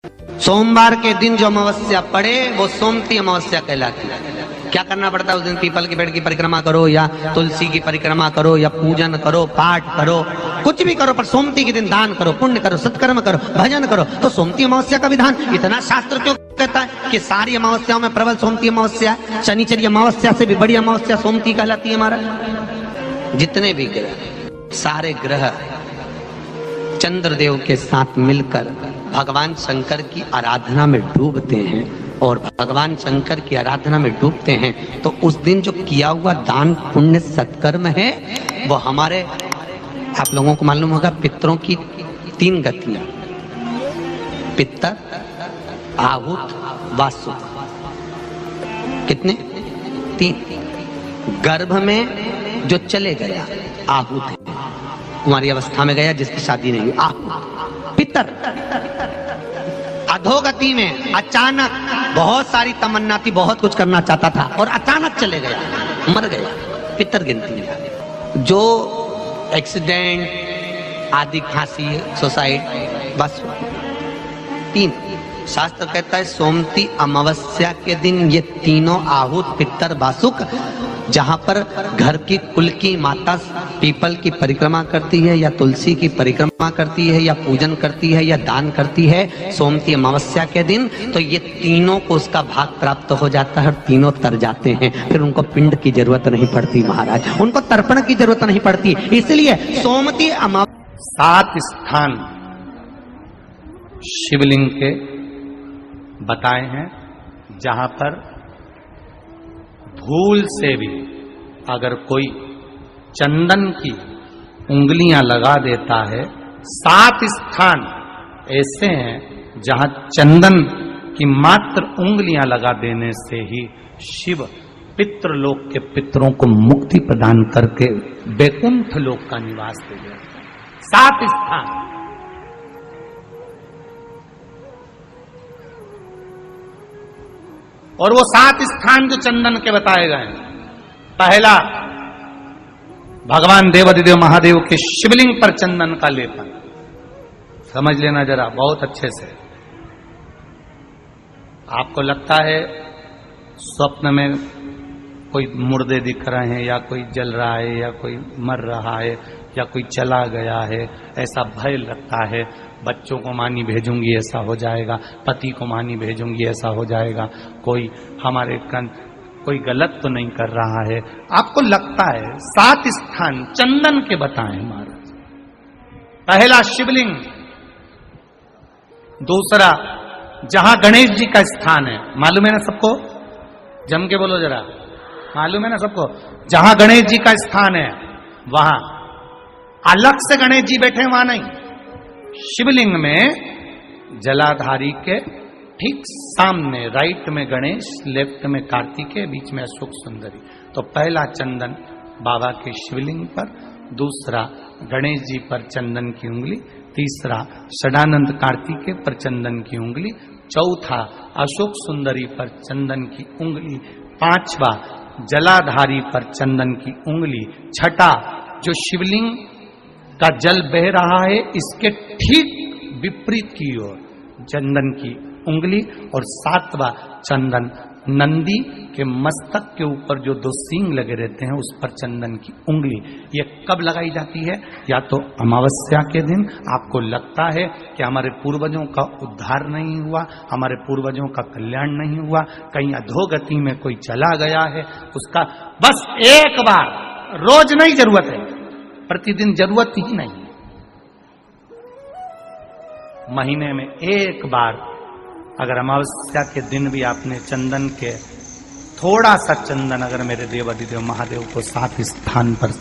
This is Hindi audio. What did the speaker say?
सोमवार के दिन जो अमावस्या पड़े वो सोमती अमावस्या कहलाती है। क्या करना पड़ता है उस दिन? पीपल के पेड़ की परिक्रमा करो या तुलसी की परिक्रमा करो या पूजन करो, पाठ करो, कुछ भी करो, पर सोमती के दिन दान करो, पुण्य करो, सत्कर्म करो, भजन करो। तो सोमती अमावस्या का विधान इतना शास्त्र क्यों कहता है कि सारी अमावस्याओं में प्रबल सोमती अमावस्या, शनिचरी अमावस्या से भी बड़ी अमावस्या सोमती कहलाती है। हमारा जितने भी ग्रह, सारे ग्रह चंद्रदेव के साथ मिलकर भगवान शंकर की आराधना में डूबते हैं, और भगवान शंकर की आराधना में डूबते हैं तो उस दिन जो किया हुआ दान पुण्य सत्कर्म है वो हमारे, आप लोगों को मालूम होगा, पितरों की 3 गतियां, पितर, आहुत, वासुक। कितने? 3। गर्भ में जो चले गया आहुत है, कुमारी अवस्था में गया जिसकी शादी नहीं हुई, आहुत। पितर अधोगति में अचानक बहुत सारी तमन्ना थी, बहुत कुछ करना चाहता था और अचानक चले गया, मर गया, पितर गिनती में। जो एक्सीडेंट आदि, खांसी, सुसाइड, बस 3। शास्त्र कहता है सोमती अमावस्या के दिन ये तीनों आहुत, पितर, वासुक, जहां पर घर की कुल की माता पीपल की परिक्रमा करती है या तुलसी की परिक्रमा करती है या पूजन करती है या दान करती है सोमती अमावस्या के दिन, तो ये तीनों को उसका भाग प्राप्त हो जाता है और तीनों तर जाते हैं। फिर उनको पिंड की जरूरत नहीं पड़ती महाराज, उनको तर्पण की जरूरत नहीं पड़ती। इसलिए सोमती अमावस्या 7 स्थान शिवलिंग के बताए हैं जहां पर भूल से भी अगर कोई चंदन की उंगलियां लगा देता है, 7 स्थान ऐसे हैं जहां चंदन की मात्र उंगलियां लगा देने से ही शिव पितृलोक के पितरों को मुक्ति प्रदान करके वैकुंठ लोक का निवास दे देते हैं। 7 स्थान। और वो 7 स्थान जो चंदन के बताए गए हैं, पहला भगवान देवाधिदेव महादेव के शिवलिंग पर चंदन का लेपन। समझ लेना जरा बहुत अच्छे से। आपको लगता है स्वप्न में कोई मुर्दे दिख रहे हैं या कोई जल रहा है या कोई मर रहा है या कोई चला गया है, ऐसा भय लगता है। बच्चों को मानी भेजूंगी ऐसा हो जाएगा, पति को मानी भेजूंगी ऐसा हो जाएगा, कोई हमारे कोई गलत तो नहीं कर रहा है, आपको लगता है। 7 स्थान चंदन के बताएं महाराज। पहला शिवलिंग, दूसरा जहां गणेश जी का स्थान है, मालूम है ना सबको? जम के बोलो जरा, मालूम है ना सबको? जहां गणेश जी का स्थान है वहां अलग से गणेश जी बैठे, वहां नहीं। शिवलिंग में जलाधारी के ठीक सामने राइट में गणेश, लेफ्ट में कार्तिकेय, बीच में अशोक सुंदरी। तो पहला चंदन बाबा के शिवलिंग पर, दूसरा गणेश जी पर चंदन की उंगली, तीसरा षडानंद कार्तिकेय पर चंदन की उंगली, चौथा अशोक सुंदरी पर चंदन की उंगली, 5वां जलाधारी पर चंदन की उंगली, छठा जो शिवलिंग का जल बह रहा है इसके ठीक विपरीत की ओर चंदन की उंगली, और 7वां चंदन नंदी के मस्तक के ऊपर जो 2 सींग लगे रहते हैं उस पर चंदन की उंगली। ये कब लगाई जाती है? या तो अमावस्या के दिन। आपको लगता है कि हमारे पूर्वजों का उद्धार नहीं हुआ, हमारे पूर्वजों का कल्याण नहीं हुआ, कहीं अधोगति में कोई चला गया है, उसका बस एक बार, रोज नहीं जरूरत है, प्रतिदिन जरूरत ही नहीं, महीने में एक बार अगर अमावस्या के दिन भी आपने चंदन के थोड़ा सा चंदन अगर मेरे देवाधिदेव महादेव को 7 स्थान पर